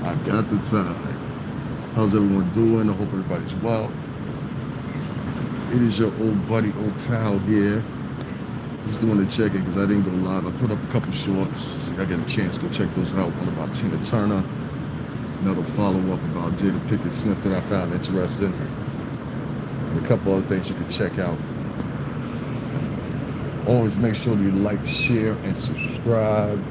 I got the time. How's everyone doing? I hope everybody's well. It is your old buddy, old pal here. Just doing the check-in because I didn't go live. I put up a couple shorts, so I get a chance to go check those out. One about Tina Turner, another follow-up about Jada Pinkett Smith that I found interesting, and a couple other things you can check out. Always make sure you like, share, and subscribe.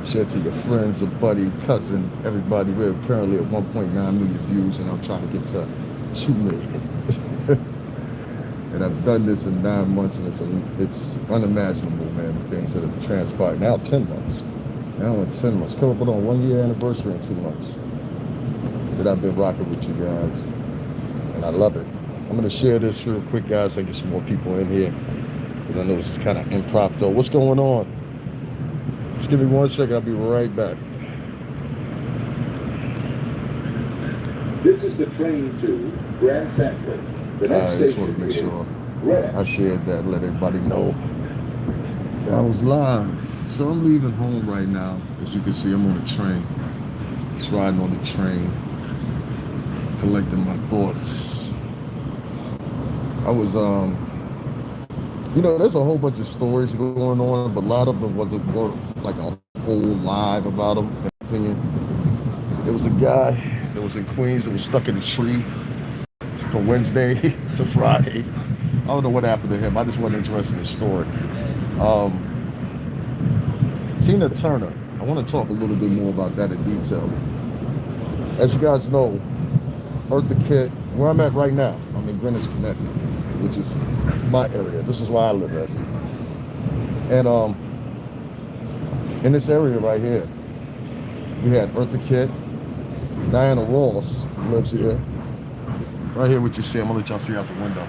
Share to your friends, a buddy, cousin, everybody. We're currently at 1.9 million views, and I'm trying to get to 2 million. And I've done this in 9 months, and it's unimaginable, man, the things that have transpired. Now 10 months. Now in 10 months. Coming up on 1 year anniversary in 2 months that I've been rocking with you guys, and I love it. I'm going to share this real quick, guys, so I get some more people in here, because I know this is kind of impromptu. What's going on? Just give me 1 second. I'll be right back. This is the train to Grand Central. I just want to make sure I shared that, let everybody know that I was live. So I'm leaving home right now. As you can see, I'm on the train. Just riding on the train, collecting my thoughts. I was, there's a whole bunch of stories going on, but a lot of them wasn't worth like a whole live about them, in my opinion. There was a guy that was in Queens that was stuck in a tree from Wednesday to Friday. I don't know what happened to him. I just wasn't interested in the story. Tina Turner. I want to talk a little bit more about that in detail. As you guys know, Eartha Kitt, where I'm at right now, I'm in Greenwich, Connecticut, which is my area. This is where I live at. And in this area right here, we had Eartha Kitt. Diana Ross lives here. Right here, what you see, I'm gonna let y'all see out the window.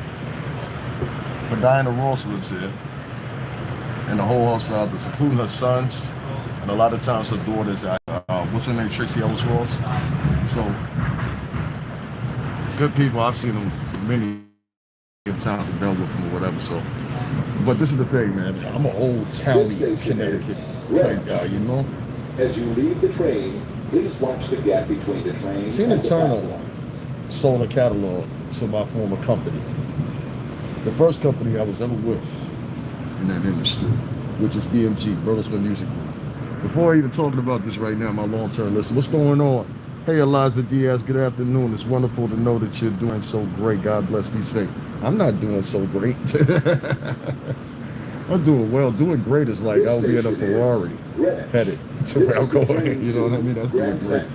But Diana Ross lives here, and the whole house of others, including her sons, and a lot of times her daughters. What's her name? Tracy Ellis Ross. So, good people. I've seen them many times and dealt with them or whatever. So, but this is the thing, man. I'm an old townie Connecticut type guy, you know. As you leave the train, please watch the gap between the train Tina and the Turner platform. sold a catalog to my former company. The first company I was ever with in that industry, which is BMG, Bertelsmann Music Group. Before even talking about this right now, my long-term list, what's going on? Hey, Eliza Diaz, good afternoon. It's wonderful to know that you're doing so great. God bless, be safe. I'm not doing so great. I'm doing well. Doing great is like I'll be in a Ferrari headed to where I'm going. You know what I mean? That's doing great.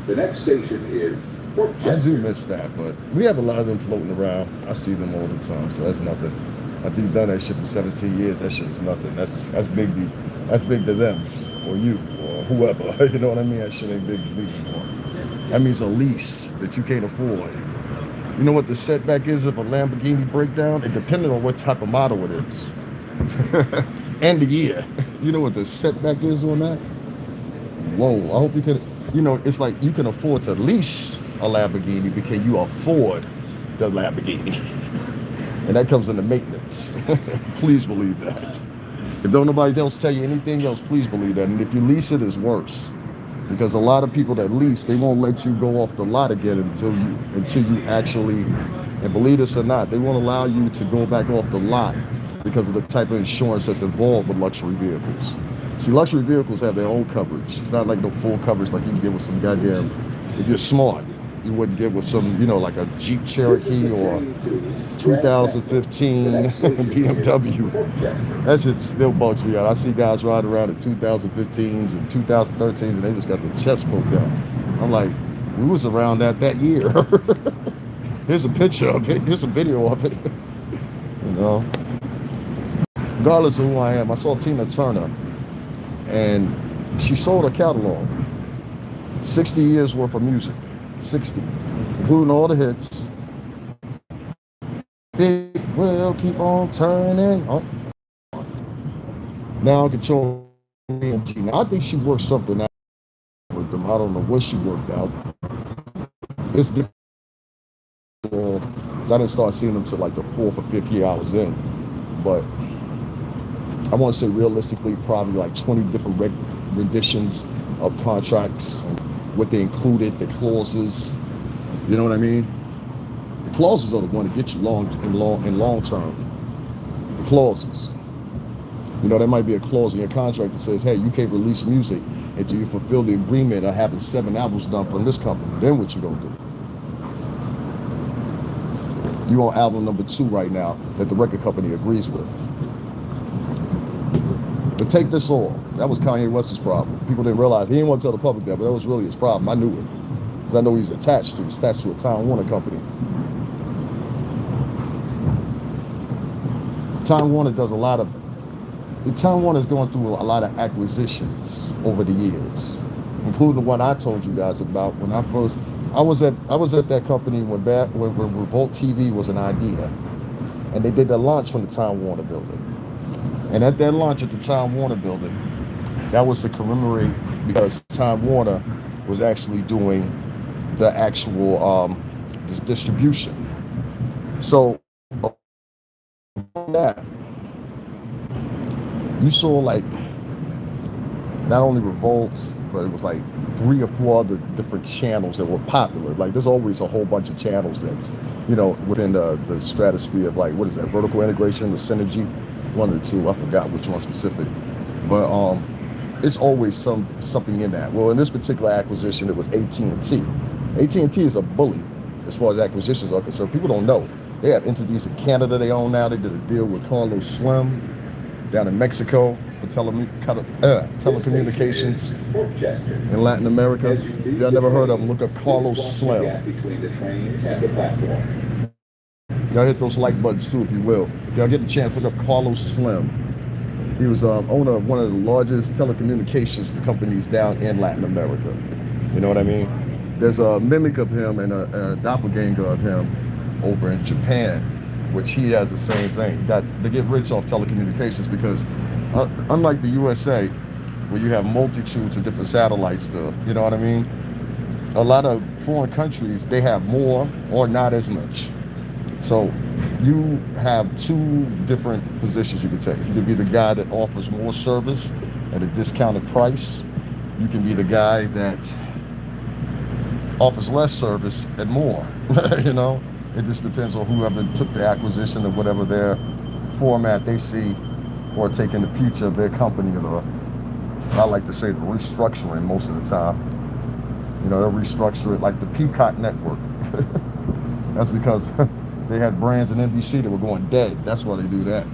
The next station is Fort I Chester. do miss that, but we have a lot of them floating around. I see them all the time, so that's nothing. After you've done that shit for 17 years, that shit is nothing. That's big to them, or you, or whoever. You know what I mean? That shit ain't big to me anymore. That means a lease that you can't afford. You know what the setback is if a Lamborghini breakdown? It depends on what type of model it is. And the year. You know what the setback is on that? Whoa, I hope you can, it's like you can afford to lease a Lamborghini because you afford the Lamborghini. And that comes into maintenance. Please believe that. If don't nobody else tell you anything else, please believe that. And if you lease it, it's worse. Because a lot of people that lease, they won't let you go off the lot again until you actually, and believe this or not, they won't allow you to go back off the lot because of the type of insurance that's involved with luxury vehicles. See, luxury vehicles have their own coverage. It's not like the full coverage like you can get with some goddamn, if you're smart, you wouldn't get with some, like a Jeep Cherokee or 2015 BMW. That shit still bugs me out. I see guys riding around in 2015s and 2013s and they just got the chest poked out. I'm like, we was around that year. Here's a picture of it. Here's a video of it. Regardless of who I am, I saw Tina Turner and she sold a catalog. 60 years worth of music. 60, including all the hits. Big wheel keep on turning. Oh. Now control BMG. Now I think she worked something out with them. I don't know what she worked out. It's different. I didn't start seeing them till like the 4th or 5th year I was in. But I want to say realistically, probably like 20 different renditions of contracts. what they included, the clauses. You know what I mean? The clauses are the one to get you long term. The clauses. You know, there might be a clause in your contract that says, hey, you can't release music until you fulfill the agreement of having 7 albums done from this company. Then what you gonna do? You on album number 2 right now that the record company agrees with. But take this off. That was Kanye West's problem. People didn't realize. He didn't want to tell the public that, but that was really his problem. I knew it. Because I know he's attached to. He's attached to a Time Warner company. Time Warner does a lot of... Time Warner's going through a lot of acquisitions over the years, including the one I told you guys about when I first... I was at that company when Revolt TV was an idea. And they did the launch from the Time Warner building. And at that launch at the Time Warner building, that was to commemorate because Time Warner was actually doing the actual distribution. So that you saw like not only Revolt, but it was like 3 or 4 other different channels that were popular. Like there's always a whole bunch of channels that's, you know, within the stratosphere of like, what is that, vertical integration, the synergy, 1 or 2, I forgot which one specific. But it's always something in that. Well, in this particular acquisition, it was AT&T. AT&T is a bully as far as acquisitions are concerned. People don't know. They have entities in Canada they own now. They did a deal with Carlos Slim down in Mexico for telecommunications in Latin America. If y'all never heard of them, look up Carlos Slim. Y'all hit those like buttons too, if you will. If y'all get the chance, look up Carlos Slim. He was owner of one of the largest telecommunications companies down in Latin America. You know what I mean? There's a mimic of him and a doppelganger of him over in Japan, which he has the same thing. They get rich off telecommunications because unlike the USA, where you have multitudes of different satellites, you know what I mean? A lot of foreign countries, they have more or not as much. So you have 2 different positions you can take. You can be the guy that offers more service at a discounted price. You can be the guy that offers less service and more, you know? It just depends on whoever took the acquisition of whatever their format they see or taking the future of their company, or I like to say the restructuring most of the time. You know, they'll restructure it like the Peacock Network. That's because they had brands in NBC that were going dead. That's why they do that.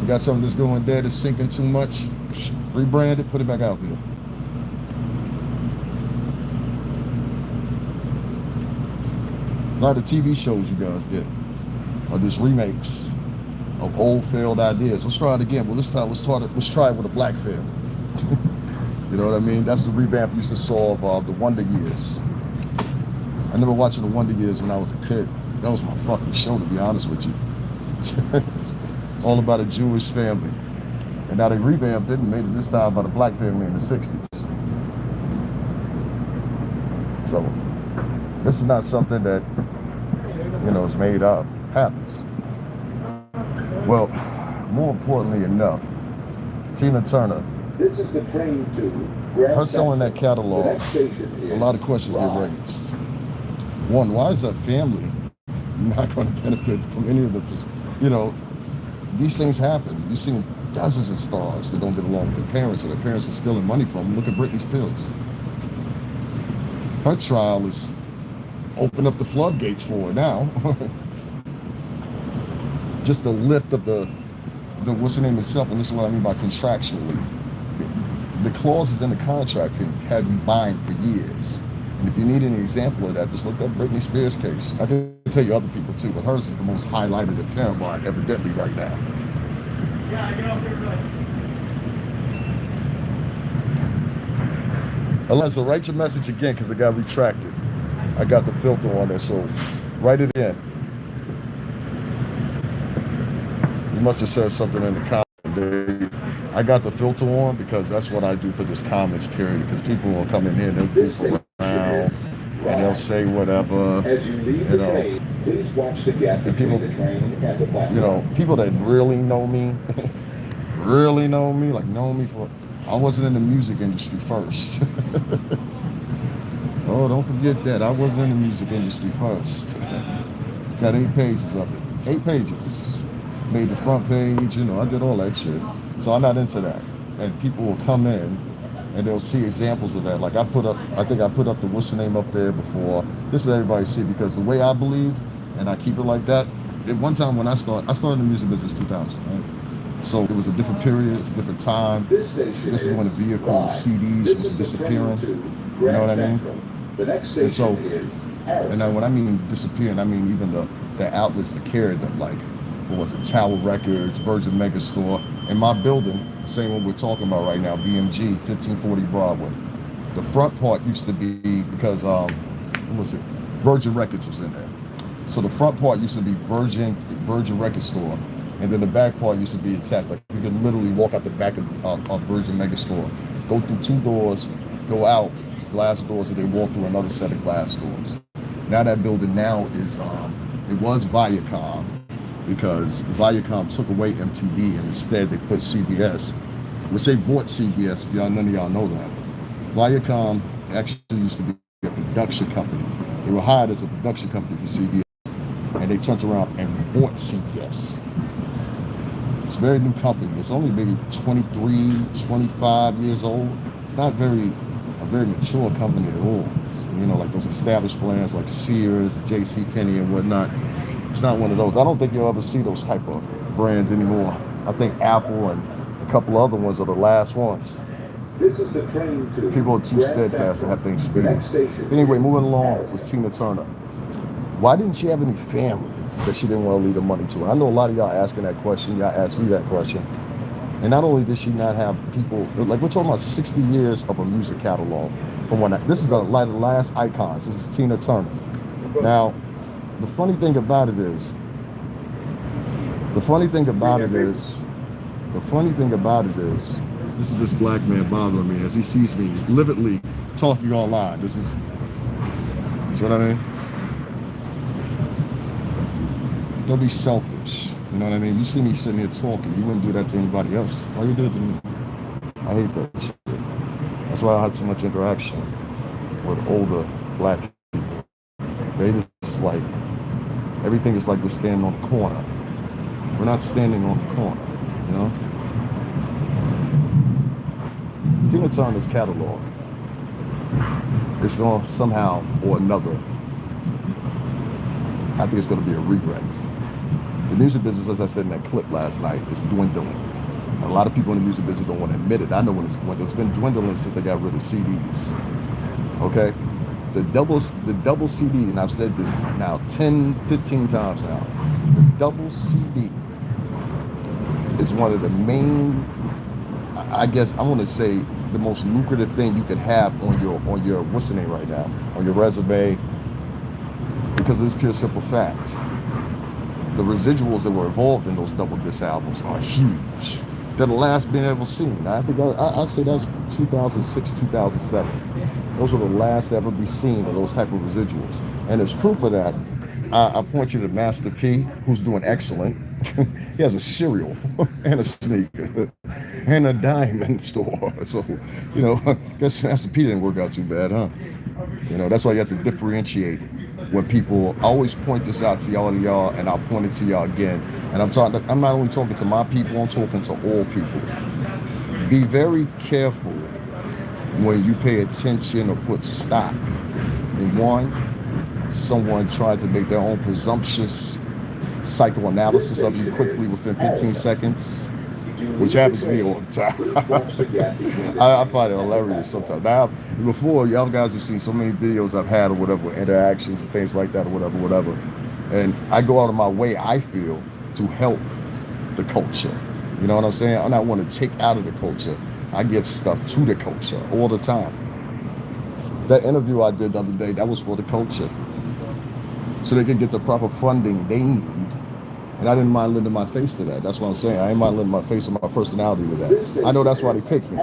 You got something that's going dead, it's sinking too much, rebrand it, put it back out there. A lot of TV shows you guys get are just remakes of old failed ideas. Let's try it again. Well, this time let's try it with a black film. You know what I mean? That's the revamp you used to saw of the Wonder Years. I remember watching the Wonder Years when I was a kid. That was my fucking show, to be honest with you. All about a Jewish family. And now they revamped it and made it this time about a black family in the 60s. So this is not something that, you know, is made up. Happens. Well, more importantly enough, Tina Turner, this is the train to her selling that catalog, a lot of questions get raised. One, why is that family not going to benefit from any of the, you know, these things happen. You've seen dozens of stars that don't get along with their parents, or their parents are stealing money from them. Look at Britney Spears. Her trial is open up the floodgates for her now. Just the lift of the what's the name itself, and this is what I mean by contractually. The clauses in the contract can have you bind for years. And if you need any example of that, just look up Britney Spears' case. I can tell you other people too, but hers is the most highlighted at Paramount evidently right now. Alexa, write your message again because it got retracted. I got the filter on there, so write it in. You must have said something in the comment. I got the filter on because that's what I do for this comments period, because people will come in here and they'll goof around and they'll say whatever, you know. Please watch the gap between the train and the platform. You know, people that really know me, like know me for I wasn't in the music industry first. Oh, don't forget that. I wasn't in the music industry first. Got 8 pages of it. 8 pages. Made the front page, you know, I did all that shit. So I'm not into that. And people will come in and they'll see examples of that. Like I think I put up the what's the name up there before. This is everybody see because the way I believe, and I keep it like that. At one time when I started in the music business 2000, right? So it was a different period, it's a different time. This is when the vehicle, the CDs was disappearing. You know what I mean? And so, and then when I mean disappearing, I mean even the outlets that carried them, like what was it, Tower Records, Virgin Megastore. In my building, the same one we're talking about right now, BMG, 1540 Broadway. The front part used to be because what was it? Virgin Records was in there. So the front part used to be Virgin Record Store, and then the back part used to be attached. Like you could literally walk out the back of Virgin Megastore, go through 2 doors, go out glass doors, and then walk through another set of glass doors. Now that building now is it was Viacom, because Viacom took away MTV and instead they put CBS, which they bought CBS. If y'all, none of y'all know that. Viacom actually used to be a production company. They were hired as a production company for CBS, and they turned around and bought CBS. It's a very new company. It's only maybe 23, 25 years old. It's not a very mature company at all. So, you know, like those established brands like Sears, JCPenney and whatnot. It's not one of those. I don't think you'll ever see those type of brands anymore. I think Apple and a couple other ones are the last ones. This is the train to People are too steadfast to have things speeding. Anyway, moving along with Tina Turner. Why didn't she have any family that she didn't want to leave the money to? I know a lot of y'all asking that question. Y'all asked me that question. And not only did she not have people, like we're talking about 60 years of a music this is the last icons. This is Tina Turner. Now, the funny thing about it is, this is this black man bothering me as he sees me lividly talking online. See what I mean? Don't be selfish. You know what I mean? You see me sitting here talking, you wouldn't do that to anybody else. Why you do it to me? I hate that shit. That's why I have too much interaction with older black people. They just like, everything is like we're standing on the corner. We're not standing on the corner, you know? Tina Turner's catalog is going to somehow or another, I think it's going to be a regret. The music business, as I said in that clip last night, is dwindling. And a lot of people in the music business don't want to admit it. I know when it's dwindling. It's been dwindling since they got rid of CDs. Okay? The double CD, and I've said this now 10, 15 times now, the double CD is one of the main, I guess I want to say, the most lucrative thing you could have on your what's the name right now, on your resume, because of this pure simple fact. The residuals that were involved in those double disc albums are huge. They're the last being ever seen. I think I'd say that's 2006, 2007. Those were the last to ever be seen of those type of residuals. And as proof of that, I point you to Master P, who's doing excellent. He has a cereal and a sneaker and a diamond store. So, you know, I guess Master P didn't work out too bad, huh? You know, that's why you have to differentiate when people always point this out to y'all and I'll point it to y'all again. And I'm not only talking to my people, I'm talking to all people. Be very careful when you pay attention or put stock in someone tried to make their own presumptuous psychoanalysis of you quickly within 15 seconds, which happens to me all the time. I find it hilarious sometimes. Now, before, y'all guys have seen so many videos I've had or whatever, interactions and things like that or whatever. And I go out of my way, I feel, to help the culture. You know what I'm saying? I don't want to take out of the culture. I give stuff to the culture all the time. That interview I did the other day, that was for the culture. So they can get the proper funding they need. And I didn't mind lending my face to that. That's what I'm saying. I ain't mind lending my face and my personality to that. I know that's why they picked me.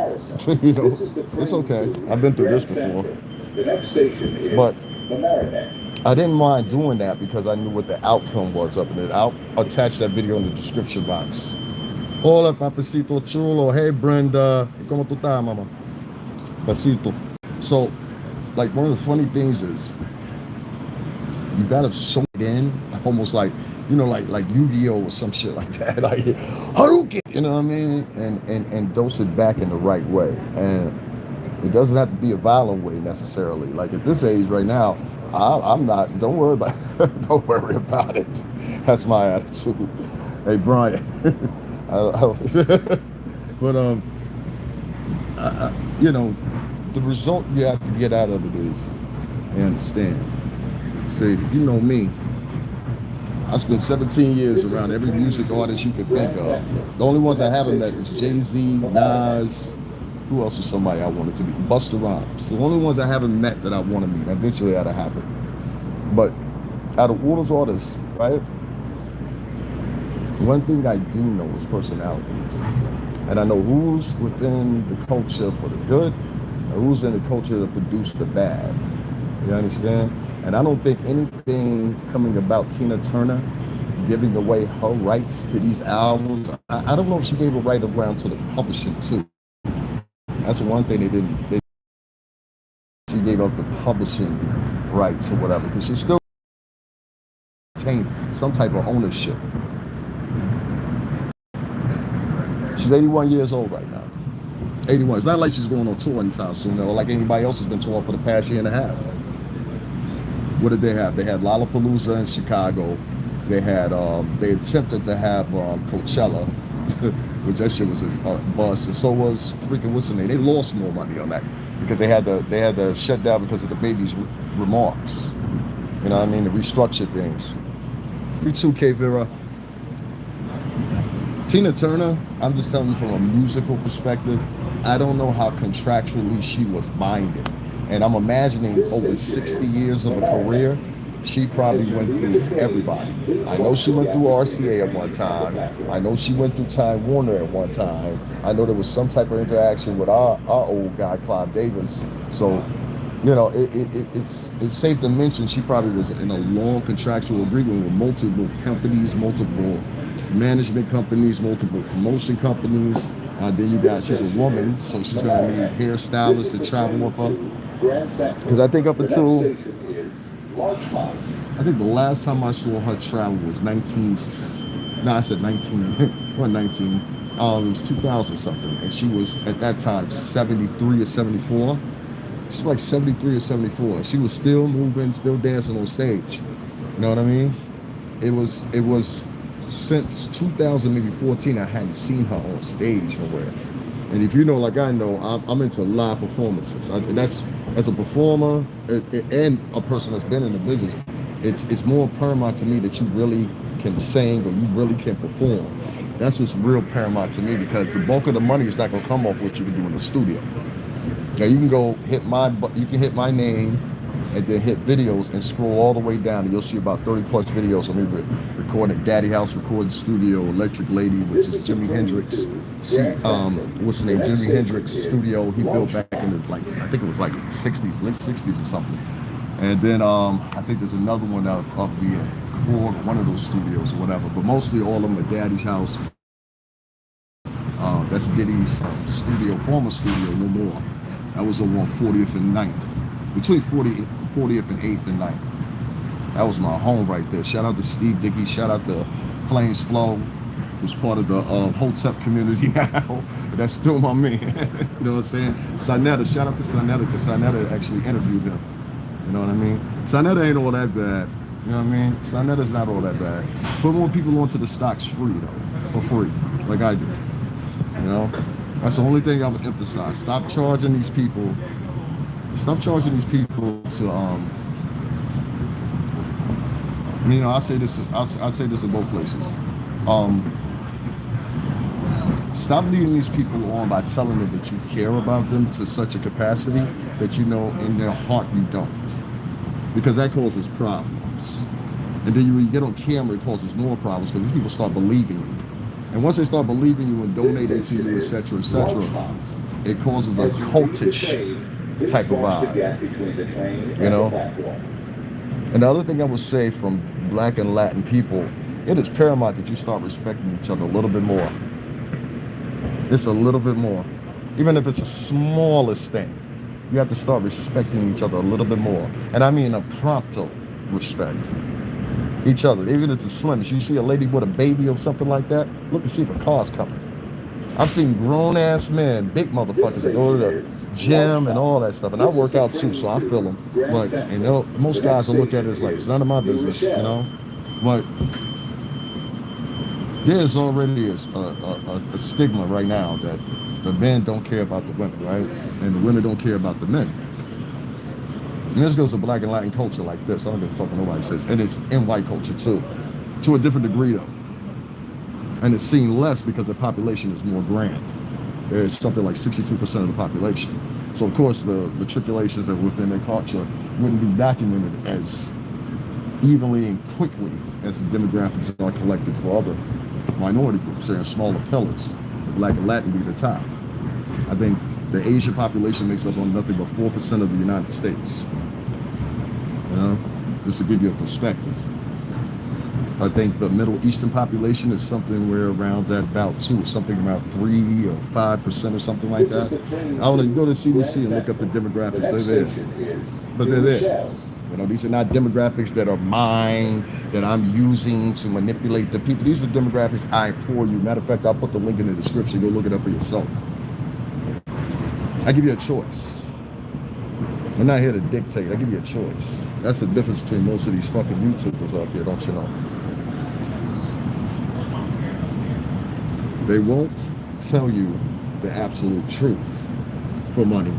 You know, it's okay. I've been through this before. But I didn't mind doing that because I knew what the outcome was of it. I'll attach that video in the description box. Hola, papacito chulo. Hey, Brenda. ¿Cómo tú estás, mama? Besito. So, like, one of the funny things is you gotta soak it in, almost like, like Yu-Gi-Oh or some shit like that. Like Hadouken, you know what I mean? And dose it back in the right way. And it doesn't have to be a violent way necessarily. Like at this age right now, I'm not. Don't worry about. Don't worry about it. That's my attitude. Hey, Brian. But the result you have to get out of it is, I understand. Say, if you know me, I spent 17 years around every music artist you could think of. The only ones I haven't met is Jay-Z, Nas. Who else was somebody I wanted to be? Busta Rhymes. The only ones I haven't met that I want to meet. Eventually that'll happen. But out of all those artists, right? One thing I do know is personalities. And I know who's within the culture for the good and who's in the culture to produce the bad. You understand? And I don't think anything coming about Tina Turner giving away her rights to these albums. I don't know if she gave a right around to the publishing too. That's one thing they didn't. She gave up the publishing rights or whatever, because she still retained some type of ownership. She's 81 years old right now. 81. It's not like she's going on tour anytime soon, or like anybody else has been touring for the past year and a half. What did they have? They had Lollapalooza in Chicago. They had they attempted to have Coachella, which that shit was a bust. And so was freaking what's the name? They lost more money on that because they had to shut down because of the baby's remarks. You know what I mean? To restructure things. You too, K Vera. Tina Turner, I'm just telling you from a musical perspective, I don't know how contractually she was binded. And I'm imagining over 60 years of a career, she probably went through everybody. I know she went through RCA at one time. I know she went through Time Warner at one time. I know there was some type of interaction with our old guy, Clive Davis. So, it's safe to mention she probably was in a long contractual agreement with multiple companies, multiple management companies, multiple promotion companies. Then you got, she's a woman, so she's going to need hairstylists to travel with her. Because I think up until, I think the last time I saw her travel was 19, it was 2000 something. And she was, at that time, 73 or 74. She's like 73 or 74. She was still moving, still dancing on stage. You know what I mean? It was since 2000, maybe 14, I hadn't seen her on stage nowhere. And if you know, like I know, I'm into live performances. That's, as a performer and a person that's been in the business, it's more paramount to me that you really can sing or you really can perform. That's just real paramount to me, because the bulk of the money is not going to come off what you can do in the studio. Now you can hit my name and then hit videos and scroll all the way down, and you'll see about 30 plus videos of me recording at Daddy House Recording Studio, Electric Lady, which is Jimi Hendrix. What's the name? Jimi Hendrix studio. He built back in the, like, I think it was like 60s, late 60s or something. And then I think there's another one out of the one of those studios or whatever. But mostly all of them at Daddy's house. That's Diddy's studio, former studio, no more. That was over on 40th and 9th. Between 40th and 8th and 9th. That was my home right there. Shout out to Steve Dickey. Shout out to Flames Flow, who's part of the Hotep community now. But that's still my man. You know what I'm saying? Sanetta, shout out to Sanetta, because Sanetta actually interviewed him. You know what I mean? Sanetta ain't all that bad. You know what I mean? Sanetta's not all that bad. Put more people onto the stocks free, though. For free. Like I do. You know? That's the only thing I would emphasize. Stop charging these people to I say this in both places. Stop leading these people on by telling them that you care about them to such a capacity that you know in their heart you don't, because that causes problems. And then when you get on camera, it causes more problems, because these people start believing you. And once they start believing you and donating to you, etc., it causes a cultish type of vibe, you know? And the other thing I would say from Black and Latin people, it is paramount that you start respecting each other a little bit more. It's a little bit more. Even if it's the smallest thing, you have to start respecting each other a little bit more. And I mean a prompto respect. Each other, even if it's the slimmest. You see a lady with a baby or something like that, look and see if a car's coming. I've seen grown-ass men, big motherfuckers, that go to the gym and all that stuff. And I work out too, so I feel them. But, you know, most guys will look at it as like, it's none of my business, you know? But there's already a stigma right now that the men don't care about the women, right? And the women don't care about the men. And this goes to black and Latin culture like this. I don't give a fuck what nobody says. And it's in white culture too, to a different degree though. And it's seen less because the population is more grand. There's something like 62% of the population. So of course the tribulations that within their culture wouldn't be documented as evenly and quickly as the demographics are collected for other minority groups, saying smaller pillars. The black and Latin be the top. I think the Asian population makes up on nothing but 4% of the United States. You know, just to give you a perspective. I think the Middle Eastern population is something where around that about something about 3 or 5% or something like that. I don't know, you go to CDC and look up the demographics, they're there. But they're there. You know, these are not demographics that are mine, that I'm using to manipulate the people. These are demographics I pour you. Matter of fact, I'll put the link in the description. Go look it up for yourself. I give you a choice. I'm not here to dictate. I give you a choice. That's the difference between most of these fucking YouTubers out here, don't you know? They won't tell you the absolute truth for money,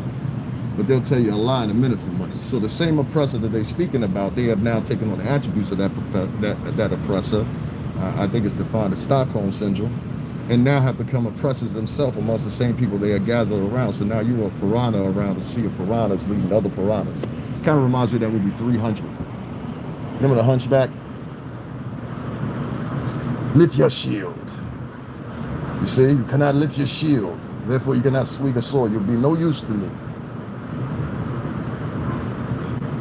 but they'll tell you a lie in a minute for money. So the same oppressor that they're speaking about, they have now taken on the attributes of that oppressor. I think it's defined as Stockholm Syndrome, and now have become oppressors themselves amongst the same people they are gathered around. So now you're a piranha around a sea of piranhas leading other piranhas. Kind of reminds me of that movie 300. Remember the Hunchback? Lift your shield. You see, you cannot lift your shield. Therefore, you cannot swing a sword. You'll be no use to me.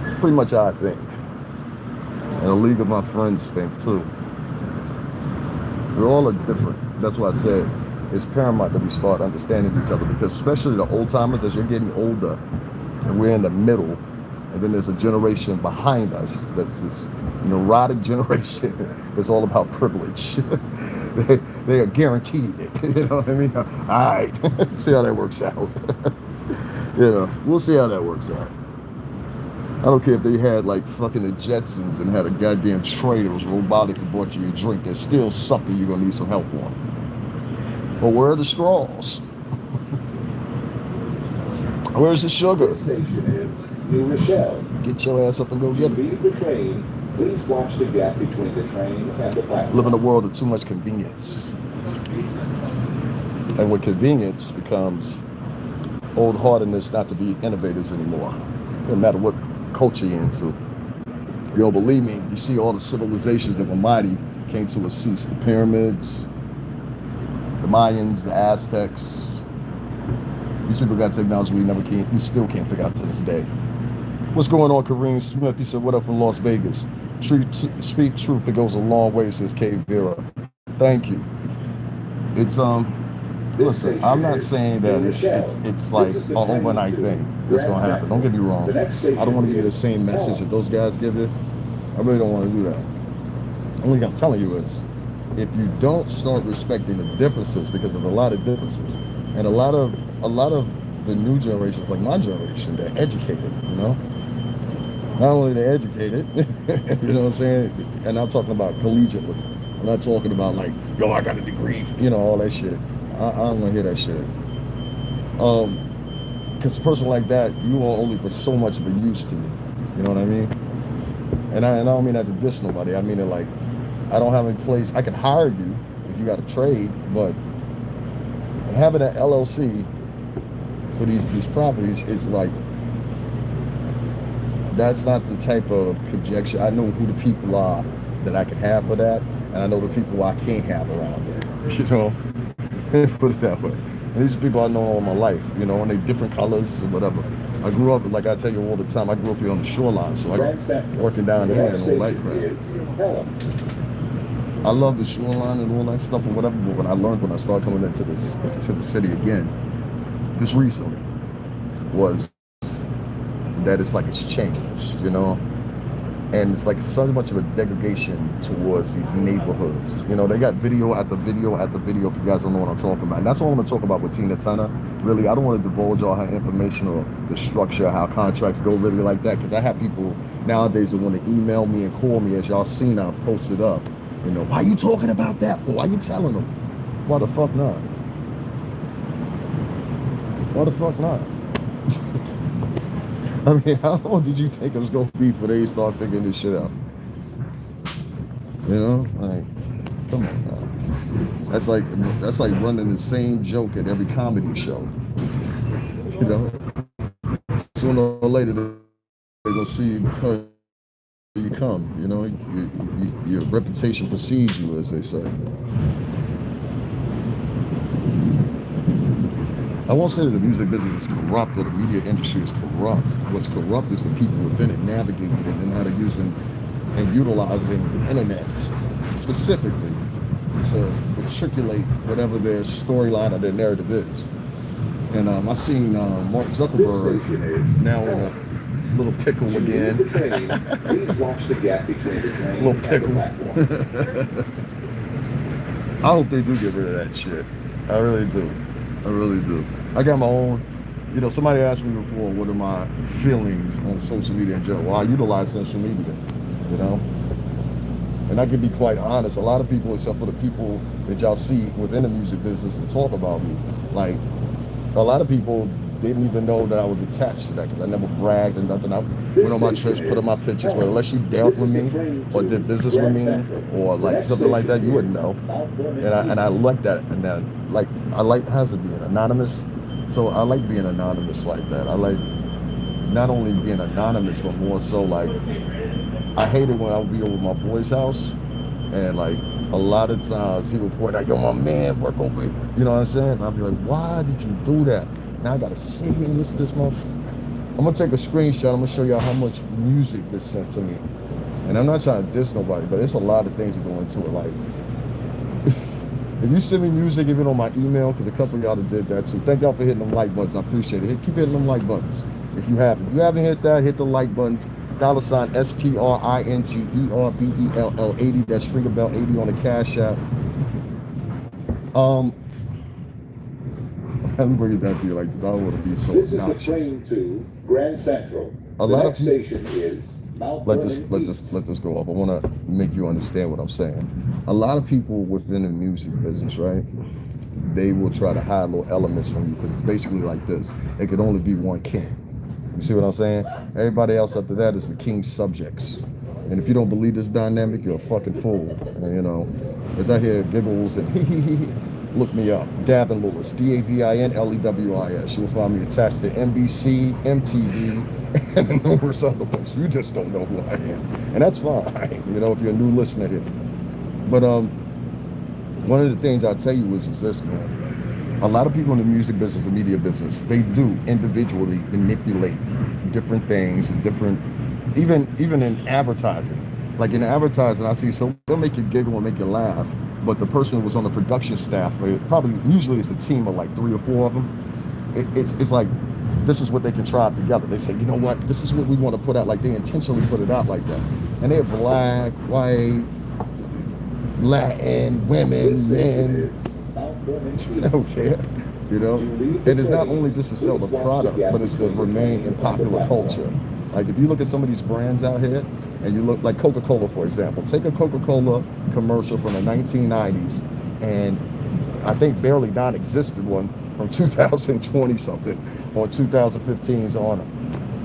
It's pretty much how I think. And a league of my friends think too. We're all different. That's why I said it's paramount that we start understanding each other, because especially the old timers, as you're getting older, and we're in the middle, and then there's a generation behind us that's this neurotic generation that's all about privilege. They are guaranteed it. You know what I mean? All right, see how that works out. You know, we'll see how that works out. I don't care if they had like fucking the Jetsons and had a goddamn tray that was robotic and brought you your drink. There's still something you're gonna need some help on. But where are the straws? Where's the sugar? Get your ass up and go get it. Please watch the gap between the train and the platform. Live in a world of too much convenience. And when convenience becomes old-heartedness not to be innovators anymore, no matter what culture you're into. You don't believe me? You see all the civilizations that were mighty came to a cease. The pyramids, the Mayans, the Aztecs. These people got technology we still can't figure out to this day. What's going on, Kareem Smith? He said, what up from Las Vegas? Speak truth, it goes a long way, says K Vera. Thank you. It's listen, I'm not saying that it's like an overnight thing that's gonna happen. Don't get me wrong. I don't want to give you the same message that those guys give you. I really don't want to do that. The only thing I'm telling you is, if you don't start respecting the differences, because there's a lot of differences, and a lot of the new generations, like my generation, they're educated, you know. Not only they're educated, you know what I'm saying, and I'm talking about collegiately. I'm not talking about like, yo, I got a degree, you know, all that shit. I don't want to hear that shit. Because a person like that, you are only for so much of a use to me. You know what I mean? And I don't mean that to diss nobody. I mean it like, I don't have any place. I can hire you if you got a trade, but having an LLC for these properties is like, that's not the type of conjecture. I know who the people are that I can have for that, and I know the people I can't have around there. You know, put it that way. And these are people I know all my life. You know, and they different colors or whatever. I grew up, like I tell you all the time, I grew up here on the shoreline, so I working down here and all that crap. I love the shoreline and all that stuff or whatever. But what I learned when I started coming into this to the city again, just recently, was that it's like it's changed, you know. And it's like so much of a degradation towards these neighborhoods. You know, they got video after video after video. If you guys don't know what I'm talking about, and that's all I'm gonna talk about with Tina Turner. Really, I don't want to divulge all her information or the structure, how contracts go, really like that, because I have people nowadays that want to email me and call me, as y'all seen. I posted up. You know, why you talking about that? Why you telling them? Why the fuck not? Why the fuck not? I mean, how long did you think it was gonna be before they start figuring this shit out? You know, like, come on now. That's like running the same joke at every comedy show. You know, sooner or later they're gonna see you because you come. You know, your reputation precedes you, as they say. I won't say that the music business is corrupt or the media industry is corrupt. What's corrupt is the people within it navigating it and how to using and utilizing the internet specifically to matriculate whatever their storyline or their narrative is. And I seen Mark Zuckerberg now in a little pickle again. Please watch the gap between the train Little and the pickle. platform. I hope they do get rid of that shit. I really do. I really do. I got my own, you know, somebody asked me before, what are my feelings on social media in general? Well, I utilize social media, you know? And I can be quite honest, a lot of people, except for the people that y'all see within the music business and talk about me, like, a lot of people didn't even know that I was attached to that, because I never bragged and nothing. I went on my trips, put on my pictures, but unless you dealt with me or did business with me or like something like that, you wouldn't know. And I like that, and then like I like Hazard being anonymous, so I like being anonymous like that. I like not only being anonymous, but more so like I hated when I would be over my boy's house, and like a lot of times he would point out, yo, my man work over here. You know what I'm saying? And I'd be like, why did you do that? Now I gotta sit here and listen to this motherfucker. I'm gonna take a screenshot. I'm gonna show y'all how much music is sent to me. And I'm not trying to diss nobody, but there's a lot of things that go into it. Like, if you send me music, even on my email, because a couple of y'all did that too. Thank y'all for hitting them like buttons. I appreciate it. Keep hitting them like buttons. If you haven't hit that, hit the like buttons. $ STRINGERBELL 80. That's Stringerbell 80 on the Cash App. I'm bringing that to you like this. I don't want to be so obnoxious. This is the train to Grand Central. A lot of people. Station is Mount Let this go up. I want to make you understand what I'm saying. A lot of people within the music business, right? They will try to hide little elements from you, because it's basically like this. It could only be one king. You see what I'm saying? Everybody else after that is the king's subjects. And if you don't believe this dynamic, you're a fucking fool. And, you know, as I hear giggles and look me up, Davin Lewis, DAVINLEWIS. You'll find me attached to NBC, MTV, and numerous other ones. You just don't know who I am, and that's fine. You know, if you're a new listener here. But one of the things I'll tell you is this, man. A lot of people in the music business and media business, they do individually manipulate different things and different, even in advertising. Like in advertising, I see, so they'll make you giggle and make you laugh, but the person who was on the production staff, usually it's a team of like 3 or 4 of them. It's like, this is what they contrived together. They say, you know what, this is what we want to put out. Like they intentionally put it out like that. And they're black, white, Latin, women, men. I don't care, you know? And it's not only just to sell the product, but it's to remain in popular culture. Like if you look at some of these brands out here, and you look like Coca-Cola, for example. Take a Coca-Cola commercial from the 1990s, and I think barely non-existent one from 2020 something, or 2015's on.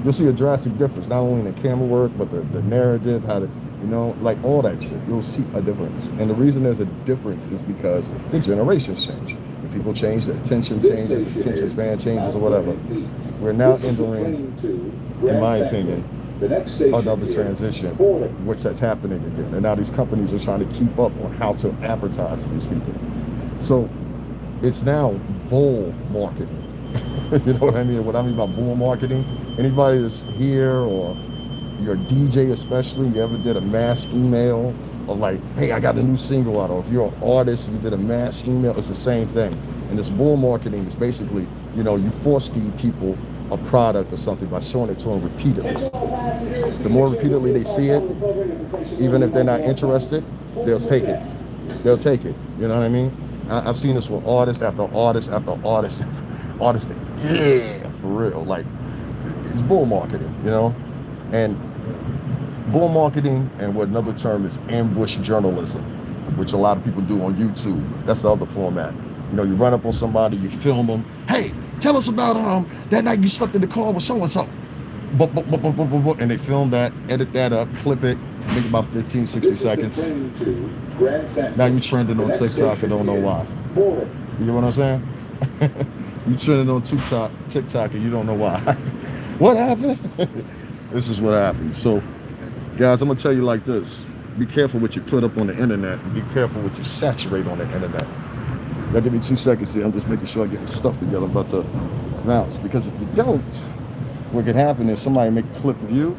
You'll see a drastic difference, not only in the camera work, but the narrative, how to, you know, like all that shit. You'll see a difference. And the reason there's a difference is because the generations change. The people change, the attention changes, the attention span changes, or whatever. We're now entering, in my opinion, another transition, which that's happening again. And now these companies are trying to keep up on how to advertise to these people. So it's now bull marketing. You know what I mean? What I mean by bull marketing, anybody that's here, or your DJ especially, you ever did a mass email of like, hey, I got a new single out. Or if you're an artist, you did a mass email, it's the same thing. And this bull marketing is basically, you force feed people a product or something by showing it to them repeatedly. The more repeatedly they see it, even if they're not interested, they'll take it. They'll take it. You know what I mean? I've seen this with artist after artist after artist. Artist, yeah, for real. Like, it's bull marketing, And bull marketing, and what another term is, ambush journalism, which a lot of people do on YouTube. That's the other format. You run up on somebody, you film them. Hey, tell us about that night you slept in the car with so-and-so. And they film that, edit that up, clip it, make about 15, 60 seconds. Now you're trending on TikTok and don't know why. You get what I'm saying? You trending on TikTok and you don't know why. What happened? This is what happened. So, guys, I'm going to tell you like this. Be careful what you put up on the internet. And be careful what you saturate on the internet. Y'all give me 2 seconds here. I'm just making sure I get my stuff together. I'm about to bounce. Because if you don't, what could happen is somebody make a clip of you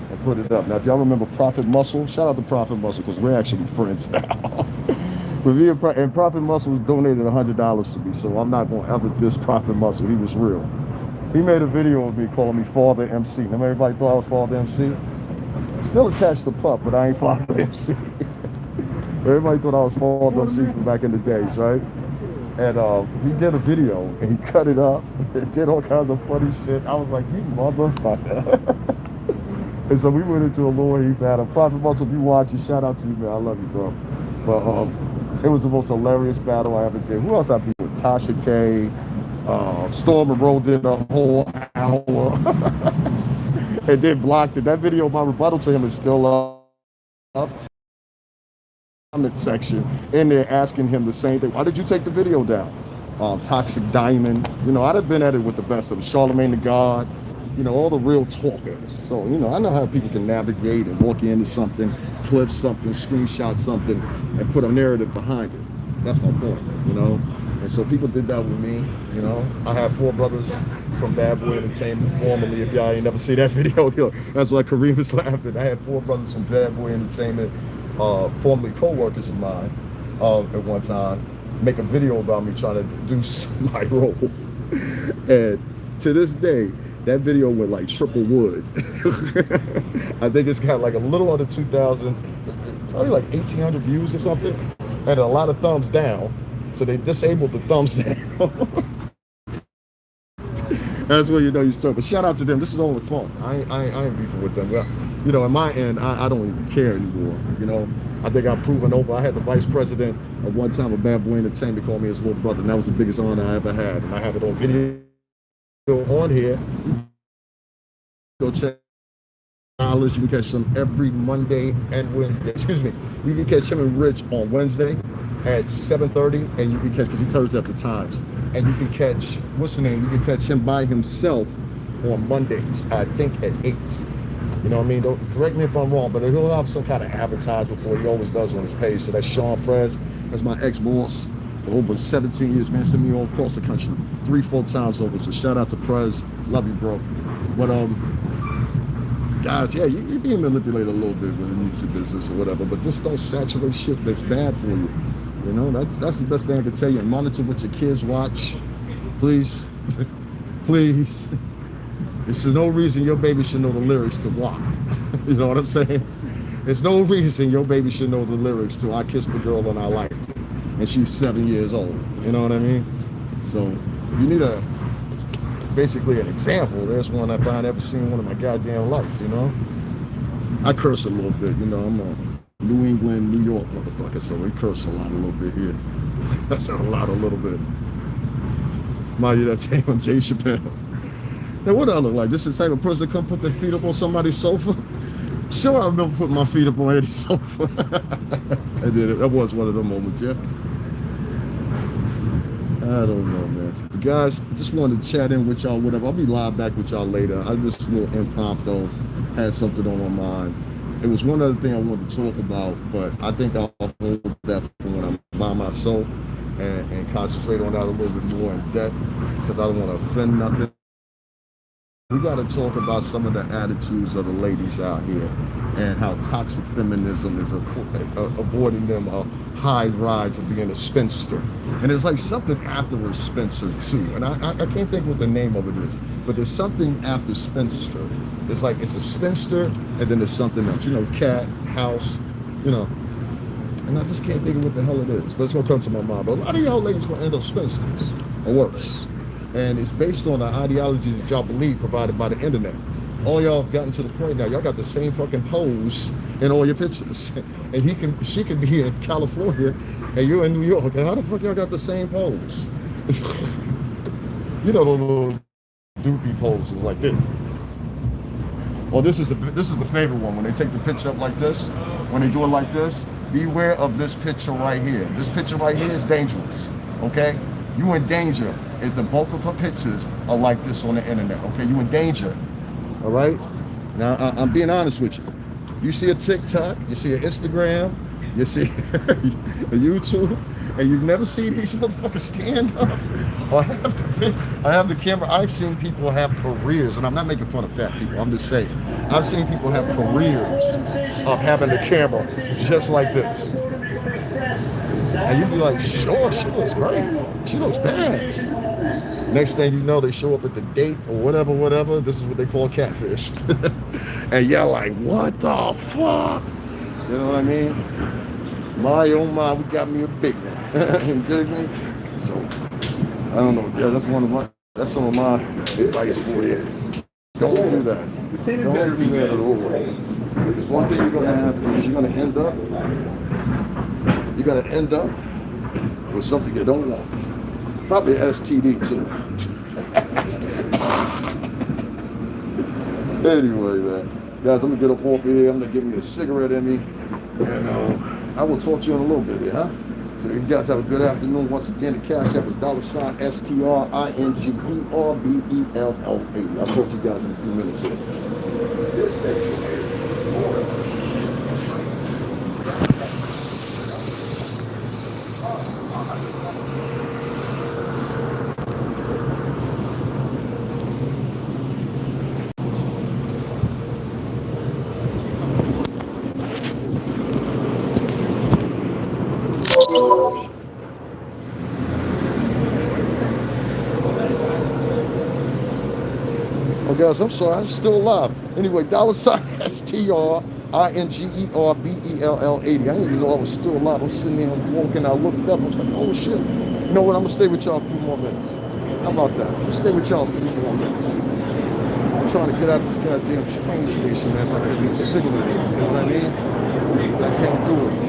and put it up. Now, if y'all remember Prophet Muscle, shout out to Prophet Muscle because we're actually friends now. But me and Prophet Muscle donated $100 to me, so I'm not going to ever diss Prophet Muscle. He was real. He made a video of me calling me Father MC. Now, everybody thought I was Father MC. Still attached to Pup, but I ain't Father MC. Everybody thought I was Father MC from back in the days, right? And he did a video, and he cut it up. It did all kinds of funny shit. I was like, you motherfucker. And so we went into a little heat battle. Prophet Muscle, if you watching, shout out to you, man. I love you, bro. But it was the most hilarious battle I ever did. Who else I beat with? Tasha K. Storm and Roll did a whole hour. And then blocked it. That video, my rebuttal to him is still up. Comment section in there asking him the same thing. Why did you take the video down? Toxic Diamond. I'd have been at it with the best of them. Charlamagne the God. All the real talkers. So, I know how people can navigate and walk into something, clip something, screenshot something, and put a narrative behind it. That's my point, And so people did that with me, I have 4 brothers from Bad Boy Entertainment, formerly, if y'all ain't never see that video, that's why Kareem was laughing. I had 4 brothers from Bad Boy Entertainment, formerly co-workers of mine, at one time, make a video about me trying to do my role. And to this day, that video went like triple wood. I think it's got like a little under 2,000, probably like 1,800 views or something, and a lot of thumbs down. So they disabled the thumbs down. That's where you start. But shout out to them. This is only fun. I ain't beefing with them. Well, on my end, I don't even care anymore. I think I've proven over. I had the vice president at one time of Bad Boy Entertainment call me his little brother, and that was the biggest honor I ever had. And I have it on video. On here, go check you can catch them every Monday and Wednesday. Excuse me, you can catch him and Rich on Wednesday at 7:30, and you can catch, because he tells us at the times, and you can catch, what's the name, you can catch him by himself on Mondays, I think at 8. You know what I mean? Don't correct me if I'm wrong, but he'll have some kind of advertisement before he always does on his page. So that's Sean Prez. That's my ex-boss for over 17 years, man. Sent me all across the country 3-4 times over. So shout out to Prez. Love you, bro. But guys, yeah, you're being manipulated a little bit with the music business or whatever, but just don't saturate shit that's bad for you. That's the best thing I can tell you. And monitor what your kids watch, please. Please. There's no reason your baby should know the lyrics to WAP. You know what I'm saying? There's no reason your baby should know the lyrics to I Kissed the Girl and I Liked It, and she's 7 years old. You know what I mean? So if you need basically an example, there's one if I ever seen one in my goddamn life, I curse a little bit, I'm a New England, New York motherfucker, so we curse a little bit here. That's a little bit. Mind you, that thing on Jay Chappelle. Now, what do I look like? This is the type of person that come put their feet up on somebody's sofa? Sure, I remember putting my feet up on Eddie's sofa. I did it. That was one of the moments, yeah. I don't know, man. But guys, just wanted to chat in with y'all, whatever. I'll be live back with y'all later. I just a little impromptu, had something on my mind. It was one other thing I wanted to talk about, but I think I'll hold that for when I'm by myself and concentrate on that a little bit more in depth, because I don't want to offend nothing. We got to talk about some of the attitudes of the ladies out here and how toxic feminism is avoiding them a high ride to being a spinster. And there's like something afterwards spinster too. And I can't think what the name of it is, but there's something after spinster. It's like it's a spinster and then there's something else, you know, cat, house, you know. And I just can't think of what the hell it is, but it's gonna come to my mind. But a lot of y'all ladies gonna end up spinsters or worse. And it's based on the ideology that y'all believe provided by the internet. All y'all have gotten to the point now, y'all got the same fucking pose in all your pictures. And she can be in California and you're in New York. And how the fuck y'all got the same pose? You know the little doopy poses like this. Well, this is the favorite one. When they take the picture up like this, when they do it like this, beware of this picture right here. This picture right here is dangerous, okay? You in danger if the bulk of her pictures are like this on the internet, okay? You in danger, all right? Now, I'm being honest with you. You see a TikTok, you see an Instagram, you see a YouTube, and you've never seen these motherfuckers stand up or have the camera. I've seen people have careers, and I'm not making fun of fat people, I'm just saying. I've seen people have careers of having the camera just like this. And you'd be like, sure, she looks great. She looks bad. Next thing you know, they show up at the date or whatever. This is what they call catfish. And you're like, what the fuck? You know what I mean? My, oh my, we got me a big one. You dig me? So, I don't know. Yeah, that's some of my advice for you. Don't do that. Don't do that at all. Because one thing you're going to have is you're going to end up with something you don't want. Probably STD too. Anyway, man. Guys, I'm going to get up off here. I'm going to give me a cigarette in me. And I will talk to you in a little bit here, huh? So you guys have a good afternoon. Once again, the Cash App is $STRINGERBELLA. I'll talk to you guys in a few minutes here. Oh, guys, I'm sorry, I'm still alive. Anyway, $STRINGERBELLA. I didn't even know I was still alive. I'm sitting there, I'm walking, I looked up, I was like, oh shit. You know what, I'm gonna stay with y'all a few more minutes. How about that? I'll stay with y'all a few more minutes. I'm trying to get out this goddamn train station as I get a cigarette. You know what I mean? I can't do it.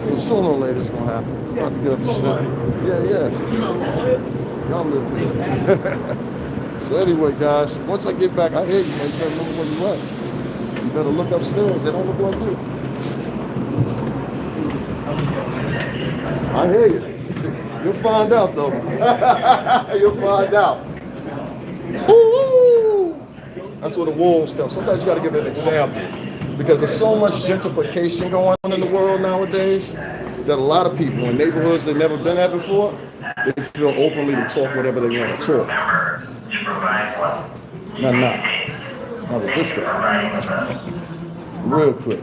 So sooner or later it's gonna happen. I'm about to get up the set. Yeah. Y'all live here. So anyway, guys, once I get back, I hear you, man. You better remember where you at. You better look upstairs. They don't look like you. I hear you. You'll find out, though. You'll find out. Woo! That's where the wolves come. Sometimes you got to give an example. Because there's so much gentrification going on in the world nowadays that a lot of people in neighborhoods they've never been at before, they feel openly to talk whatever they want to talk. Not with this guy. Real quick.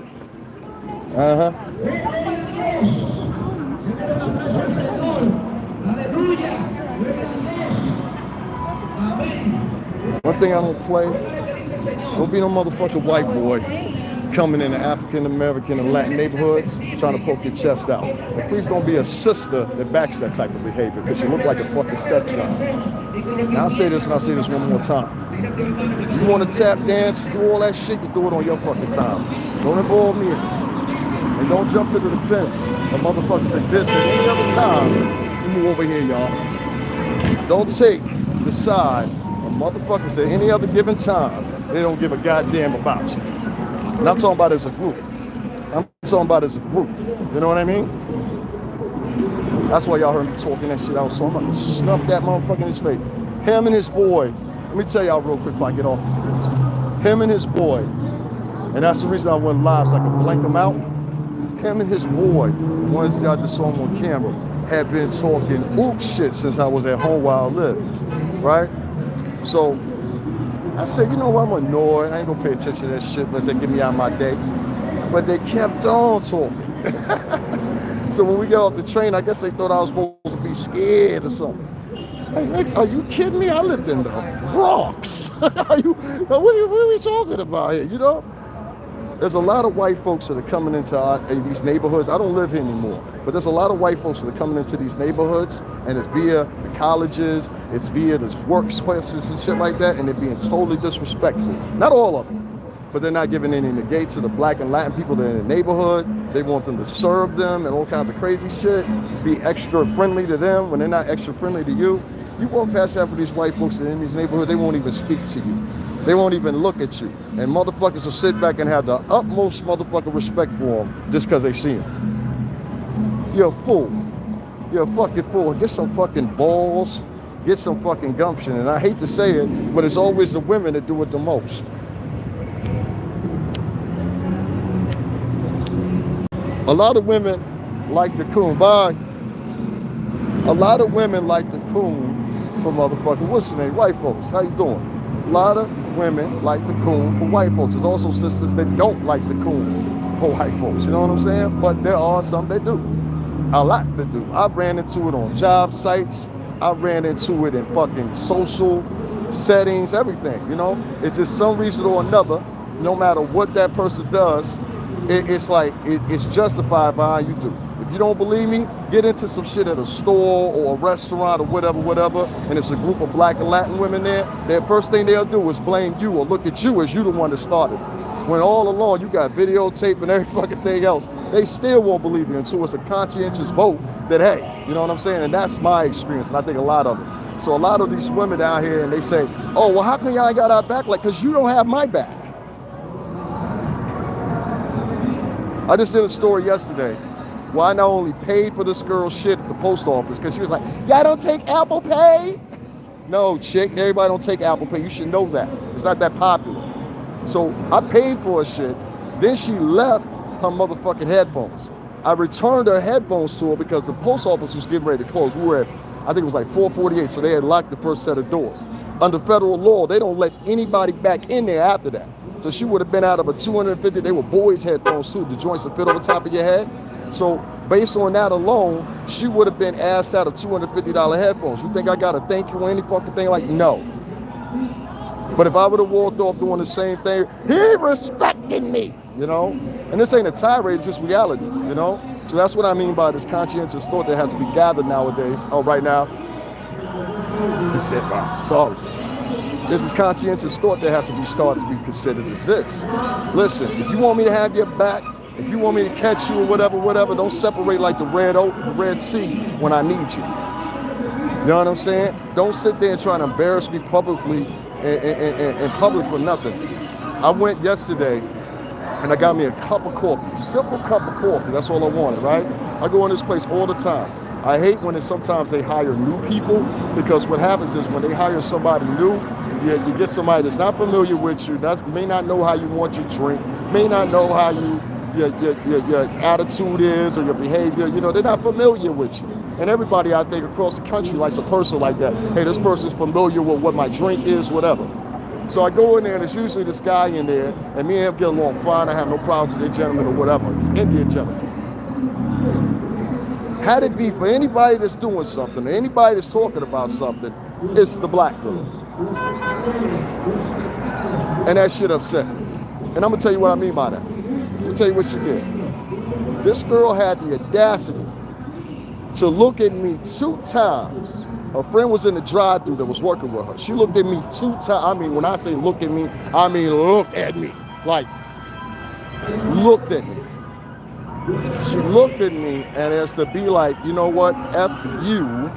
One thing I don't play, don't be no motherfucking white boy coming in the African American and Latin neighborhood trying to poke your chest out. But please don't be a sister that backs that type of behavior because you look like a fucking stepchild. Now I'll say this and I'll say this one more time. You want to tap dance, do all that shit, you do it on your fucking time. Don't involve me in it. And don't jump to the defense of motherfuckers that diss at any other time. You move over here, y'all. Don't take the side of motherfuckers at any other given time. They don't give a goddamn about you. And I'm talking about as a group. I'm talking about as a group. You know what I mean? That's why y'all heard me talking that shit out. So I'm gonna snuff that motherfucker in his face. Him and his boy. Let me tell y'all real quick before I get off this bitch. Him and his boy. And that's the reason I went live so I could blank him out. Him and his boy, ones y'all just saw him on camera, had been talking oop shit since I was at home while I lived. Right? So I said, you know what, I'm annoyed. I ain't gonna pay attention to that shit, let that get me out of my day. But they kept on talking. So when we got off the train, I guess they thought I was supposed to be scared or something. Like, are you kidding me? I lived in the Bronx. What are we talking about here, you know? There's a lot of white folks that are coming into these neighborhoods. I don't live here anymore, but there's a lot of white folks that are coming into these neighborhoods, and it's via the colleges, it's via this workplaces and shit like that, and they're being totally disrespectful. Not all of them, but they're not giving any negate to the black and Latin people that are in the neighborhood. They want them to serve them and all kinds of crazy shit, be extra friendly to them when they're not extra friendly to you. You walk past after these white folks in these neighborhoods, they won't even speak to you. They won't even look at you. And motherfuckers will sit back and have the utmost motherfucking respect for them just because they see them. You're a fool. You're a fucking fool. Get some fucking balls. Get some fucking gumption. And I hate to say it, but it's always the women that do it the most. A lot of women like to coon. Bye. A lot of women like to coon for motherfucking, what's the name? White folks. How you doing? A lot of women like to coon for white folks. There's also sisters that don't like to coon for white folks. You know what I'm saying? But there are some that do. A lot that do. I ran into it on job sites. I ran into it in fucking social settings, everything, you know? It's just some reason or another, no matter what that person does, it's justified by how you do. If you don't believe me, get into some shit at a store or a restaurant or whatever, and it's a group of black and Latin women there, the first thing they'll do is blame you or look at you as you the one that started it. When all along you got videotape and every fucking thing else, they still won't believe you until it's a conscientious vote that, hey, you know what I'm saying? And that's my experience, and I think a lot of them. So a lot of these women out here, and they say, oh, well, how come y'all ain't got our back? Like, because you don't have my back. I just did a story yesterday where I not only paid for this girl's shit at the post office because she was like, y'all don't take Apple Pay? No, chick, everybody don't take Apple Pay. You should know that. It's not that popular. So I paid for her shit. Then she left her motherfucking headphones. I returned her headphones to her because the post office was getting ready to close. We were at, I think it was like 4:48, so they had locked the first set of doors. Under federal law, they don't let anybody back in there after that. So she would have been out of a 250, they were boys' headphones too, the joints that fit over top of your head. So based on that alone, she would have been asked out of $250 headphones. You think I gotta thank you or any fucking thing? Like, no. But if I would have walked off doing the same thing, he respected me, you know? And this ain't a tirade, it's just reality, you know? So that's what I mean by this conscientious thought that has to be gathered nowadays. Oh, right now? This it, wow. Sorry. This is conscientious thought that has to be started to be considered as this. Listen, if you want me to have your back, if you want me to catch you or whatever, don't separate like the Red Sea when I need you. You know what I'm saying? Don't sit there and try to embarrass me publicly in public for nothing. I went yesterday and I got me a cup of coffee, simple cup of coffee. That's all I wanted, right? I go in this place all the time. I hate when sometimes they hire new people, because what happens is when they hire somebody new, you get somebody that's not familiar with you, that may not know how you want your drink, may not know how your attitude is or your behavior. You know, they're not familiar with you. And everybody, I think, across the country likes a person like that. Hey, this person's familiar with what my drink is, whatever. So I go in there, and there's usually this guy in there, and me and him get along fine. I have no problems with the gentleman or whatever. It's Indian gentleman. Had it be for anybody that's doing something, or anybody that's talking about something, it's the black girl. And that shit upset me. And I'm gonna tell you what I mean by that. I'm gonna tell you what she did. This girl had the audacity to look at me 2 times. Her friend was in the drive-thru that was working with her. She looked at me 2 times. I mean, when I say look at me, I mean look at me. Like, looked at me. She looked at me, and as to be like, you know what, F you,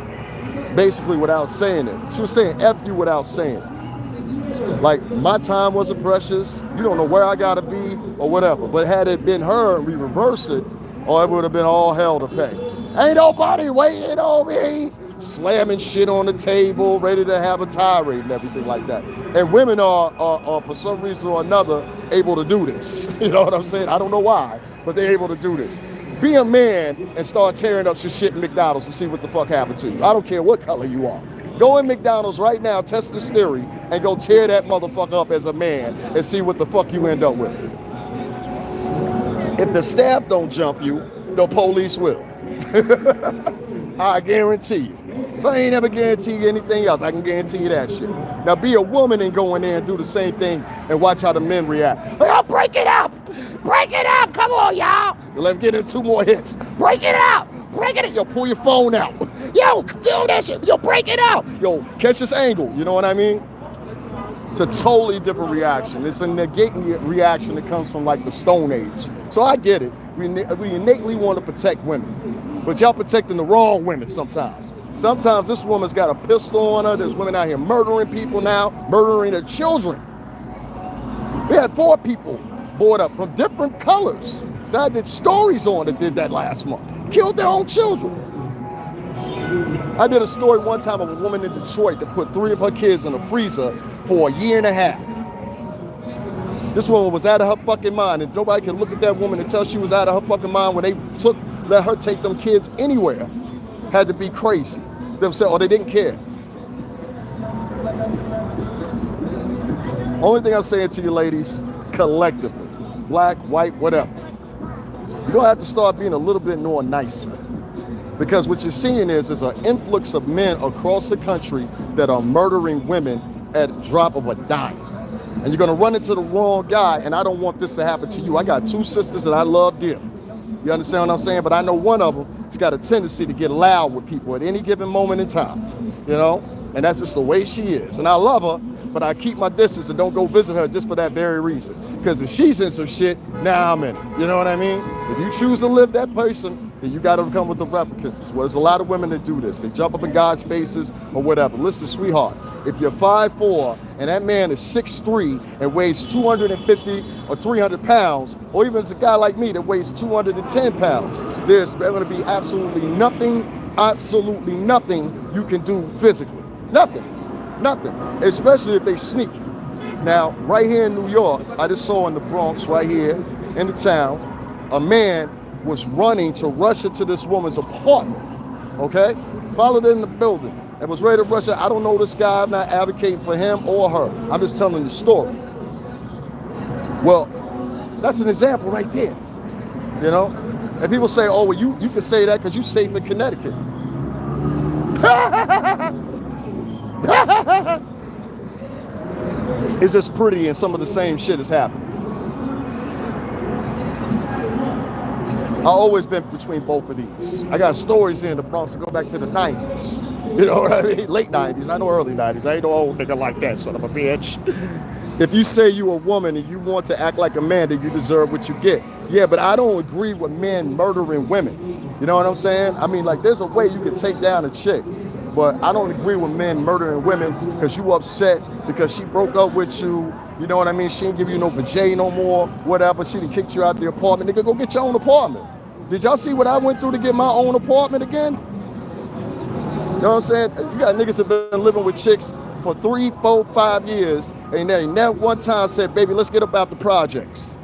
basically without saying it. She was saying F you without saying it. Like, my time wasn't precious. You don't know where I gotta be or whatever. But had it been her and we reverse it, or it would have been all hell to pay. Ain't nobody waiting on me. Slamming shit on the table, ready to have a tirade and everything like that. And women are for some reason or another, able to do this. You know what I'm saying? I don't know why, but they're able to do this. Be a man and start tearing up some shit in McDonald's and see what the fuck happened to you. I don't care what color you are. Go in McDonald's right now, test this theory, and go tear that motherfucker up as a man and see what the fuck you end up with. If the staff don't jump you, the police will. I guarantee you. If I ain't ever guarantee you anything else, I can guarantee you that shit. Now be a woman and go in there and do the same thing and watch how the men react. Yo, break it up! Break it up! Come on, y'all! Let him get in 2 more hits. Break it out! Break it! Yo, pull your phone out. Yo, film that shit. Yo, break it out. Yo, catch this angle. You know what I mean? It's a totally different reaction. It's a negating reaction that comes from like the Stone Age. So I get it. We innately want to protect women, but y'all protecting the wrong women sometimes. Sometimes this woman's got a pistol on her. There's women out here murdering people now, murdering their children. We had 4 people board up from different colors that I did stories on that did that last month. Killed their own children. I did a story one time of a woman in Detroit that put 3 of her kids in a freezer for a year and a half. This woman was out of her fucking mind, and nobody can look at that woman and tell she was out of her fucking mind when they let her take them kids anywhere. Had to be crazy themselves, or they didn't care. Only thing I'm saying to you ladies, collectively, black, white, whatever, you're gonna have to start being a little bit more nicer. Because what you're seeing is an influx of men across the country that are murdering women at a drop of a dime. And you're gonna run into the wrong guy, and I don't want this to happen to you. I got 2 sisters that I love dearly. You understand what I'm saying? But I know one of them has got a tendency to get loud with people at any given moment in time, you know? And that's just the way she is. And I love her, but I keep my distance and don't go visit her just for that very reason. Because if she's in some shit, now I'm in it. You know what I mean? If you choose to live that person, then you got to come with the replicants. Well, there's a lot of women that do this. They jump up in guys' faces or whatever. Listen, sweetheart, if you're 5'4" and that man is 6'3" and weighs 250 or 300 pounds, or even as a guy like me that weighs 210 pounds, there's going to be absolutely nothing you can do physically. Nothing, especially if they sneak. Now, right here in New York, I just saw in the Bronx, right here in the town, a man was running to rush into this woman's apartment, okay? Followed her in the building and was ready to rush her. I don't know this guy. I'm not advocating for him or her. I'm just telling the story. Well, that's an example right there, you know? And people say, oh, well, you can say that because you're safe in Connecticut. It's just pretty and some of the same shit is happening. I've always been between both of these. I got stories here in the Bronx that go back to the 90s. You know what I mean? Late 90s, I know early 90s. I ain't no old nigga like that, son of a bitch. If you say you a woman and you want to act like a man, then you deserve what you get. Yeah, but I don't agree with men murdering women. You know what I'm saying? I mean, like, there's a way you can take down a chick. But I don't agree with men murdering women because you upset because she broke up with you. You know what I mean? She didn't give you no vajay no more, whatever. She done kicked you out the apartment. Nigga, go get your own apartment. Did y'all see what I went through to get my own apartment again? You know what I'm saying? You got niggas that been living with chicks for 3, 4, 5 years, and they never one time said, baby, let's get up out the projects.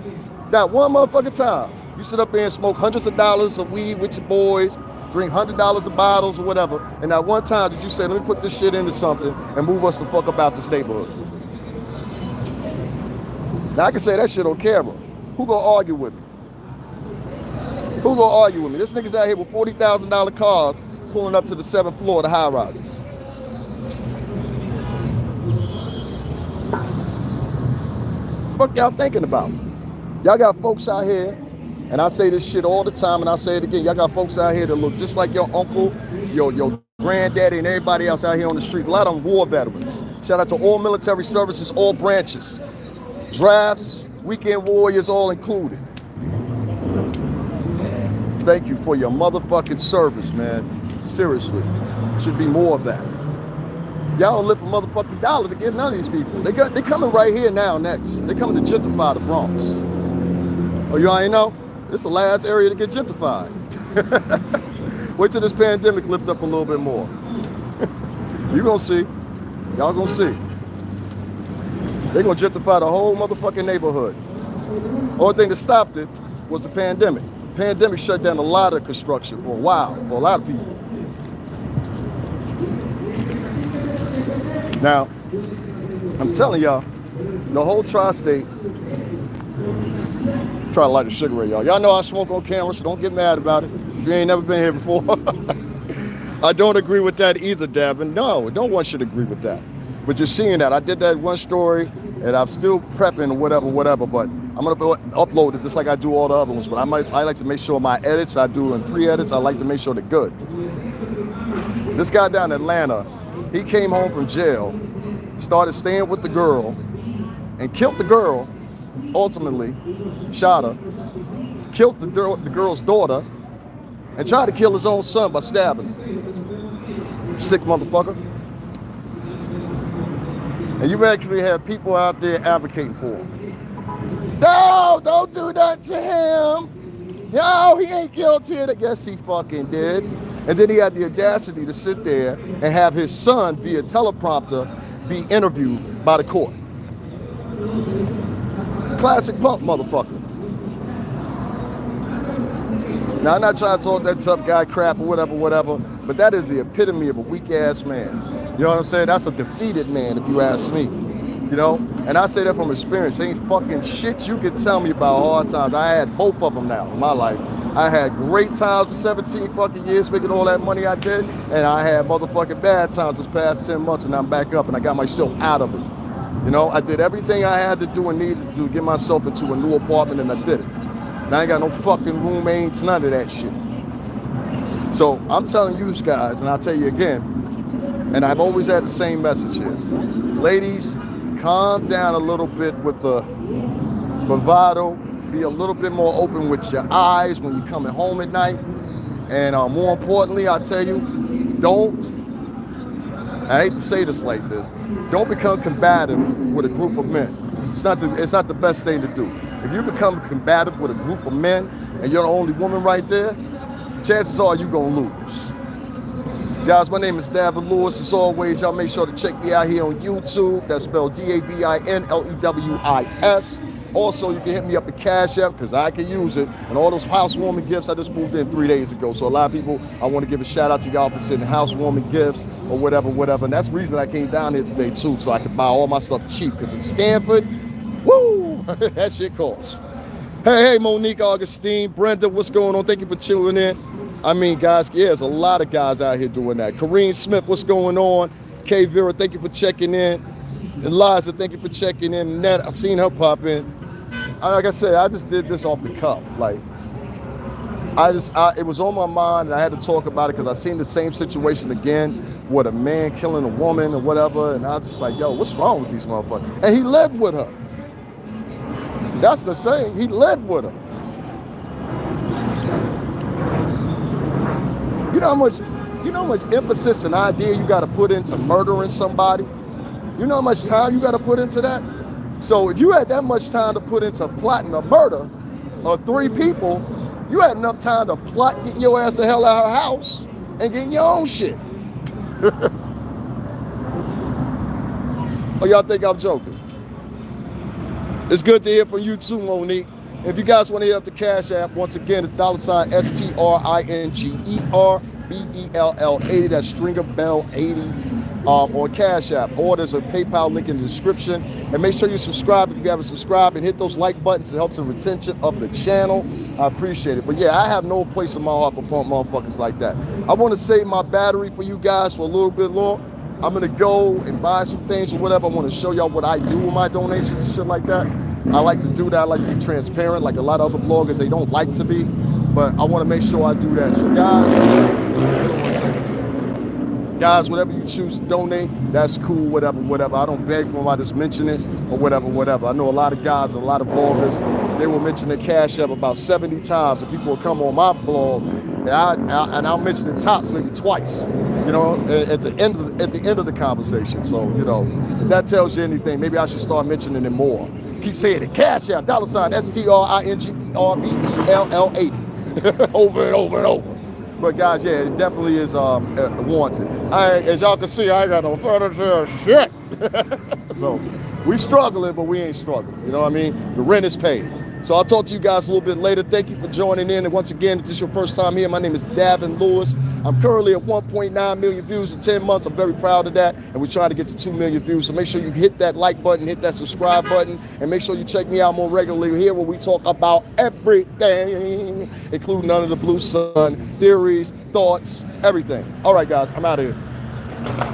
Not one motherfucking time. You sit up there and smoke hundreds of dollars of weed with your boys, drink $100 of bottles or whatever, and not one time did you say, let me put this shit into something and move us the fuck about this neighborhood. Now I can say that shit on camera. Who gonna argue with me? Who gonna argue with me? This nigga's out here with $40,000 cars pulling up to the 7th floor of the high rises. What y'all thinking about? Y'all got folks out here, and I say this shit all the time, and I say it again, y'all got folks out here that look just like your uncle, your granddaddy, and everybody else out here on the street. A lot of them war veterans. Shout out to all military services, all branches. Drafts, weekend warriors, all included. Thank you for your motherfucking service, man. Seriously. Should be more of that. Y'all don't live a motherfucking dollar to get none of these people. They coming right here now next. They coming to gentrify the Bronx. Oh, you already know? It's the last area to get gentrified. Wait till this pandemic lift up a little bit more. You gonna see. Y'all gonna see. They gonna gentrify the whole motherfucking neighborhood. Only thing that stopped it was the pandemic. The pandemic shut down a lot of construction for a while, for a lot of people. Now, I'm telling y'all, the whole tri-state, try to light a cigarette, y'all. Y'all know I smoke on camera, so don't get mad about it. If you ain't never been here before. I don't agree with that either, Davin. No, no one should agree with that. But you're seeing that. I did that one story, and I'm still prepping whatever, but I'm going to upload it just like I do all the other ones. But I like to make sure my edits I do and pre-edits, I like to make sure they're good. This guy down in Atlanta, he came home from jail, started staying with the girl, and killed the girl, ultimately, shot her, killed the girl's daughter, and tried to kill his own son by stabbing him. Sick motherfucker. And you actually have people out there advocating for him. No, don't do that to him. No, he ain't guilty. I guess he fucking did. And then he had the audacity to sit there and have his son via teleprompter be interviewed by the court. Classic punk motherfucker. Now, I'm not trying to talk that tough guy crap or whatever, but that is the epitome of a weak-ass man. You know what I'm saying? That's a defeated man, if you ask me. You know? And I say that from experience. There ain't fucking shit you can tell me about hard times. I had both of them now in my life. I had great times for 17 fucking years making all that money I did, and I had motherfucking bad times this past 10 months, and I'm back up, and I got myself out of it. You know? I did everything I had to do and needed to do to get myself into a new apartment, and I did it. I ain't got no fucking roommates, none of that shit. So I'm telling you guys, and I'll tell you again, and I've always had the same message here. Ladies, calm down a little bit with the bravado. Be a little bit more open with your eyes when you're coming home at night. And more importantly, I tell you, I hate to say this like this, don't become combative with a group of men. It's not the best thing to do. If you become combative with a group of men and you're the only woman right there, chances are you're going to lose. Guys, my name is Davin Lewis. As always, y'all make sure to check me out here on YouTube. That's spelled DAVINLEWIS. Also, you can hit me up at Cash App because I can use it. And all those housewarming gifts, I just moved in 3 days ago. So a lot of people, I want to give a shout out to y'all for sending housewarming gifts or whatever. And that's the reason I came down here today too, so I could buy all my stuff cheap. Because in Stanford, woo, that shit costs. Hey, Monique Augustine, Brenda, what's going on? Thank you for tuning in. I mean, guys, yeah, there's a lot of guys out here doing that. Kareem Smith, what's going on? K Vera, thank you for checking in. Eliza, thank you for checking in. Ned, I've seen her pop in. Like I said, I just did this off the cuff. Like, it was on my mind, and I had to talk about it because I seen the same situation again with a man killing a woman or whatever, and I was just like, yo, what's wrong with these motherfuckers? And he lived with her. That's the thing. He lived with her. You know how much emphasis and idea you got to put into murdering somebody? You know how much time you got to put into that? So if you had that much time to put into plotting a murder of 3 people, you had enough time to plot getting your ass the hell out of her house and getting your own shit. Or y'all think I'm joking? It's good to hear from you too, Monique. If you guys want to hit up the Cash App, once again, it's $STRINGERBELL80. That's Stringer Bell 80 on Cash App. Or there's a PayPal link in the description. And make sure you subscribe if you haven't subscribed, and hit those like buttons. It helps in retention of the channel. I appreciate it. But yeah, I have no place in my heart for punk motherfuckers like that. I want to save my battery for you guys for a little bit long. I'm going to go and buy some things or whatever. I want to show y'all what I do with my donations and shit like that. I like to do that. I like to be transparent, like a lot of other bloggers, they don't like to be. But I want to make sure I do that. So guys, whatever you choose to donate, that's cool, whatever. I don't beg for them. I just mention it or whatever. I know a lot of guys and a lot of bloggers, they will mention their Cash App about 70 times, and people will come on my blog, and I'll mention it tops maybe twice, you know, at the end of the conversation. So, you know, if that tells you anything, maybe I should start mentioning it more. Keep saying it. Cash App, $STRINGERBELL80. Over and over and over. But guys, yeah, it definitely is warranted. As y'all can see, I ain't got no furniture or shit. So we struggling, but we ain't struggling. You know what I mean? The rent is paid. So I'll talk to you guys a little bit later. Thank you for joining in. And once again, if this is your first time here, my name is Davin Lewis. I'm currently at 1.9 million views in 10 months. I'm very proud of that. And we're trying to get to 2 million views. So make sure you hit that like button, hit that subscribe button, and make sure you check me out more regularly here where we talk about everything, including none of the Blue Sun theories, thoughts, everything. All right, guys, I'm out of here.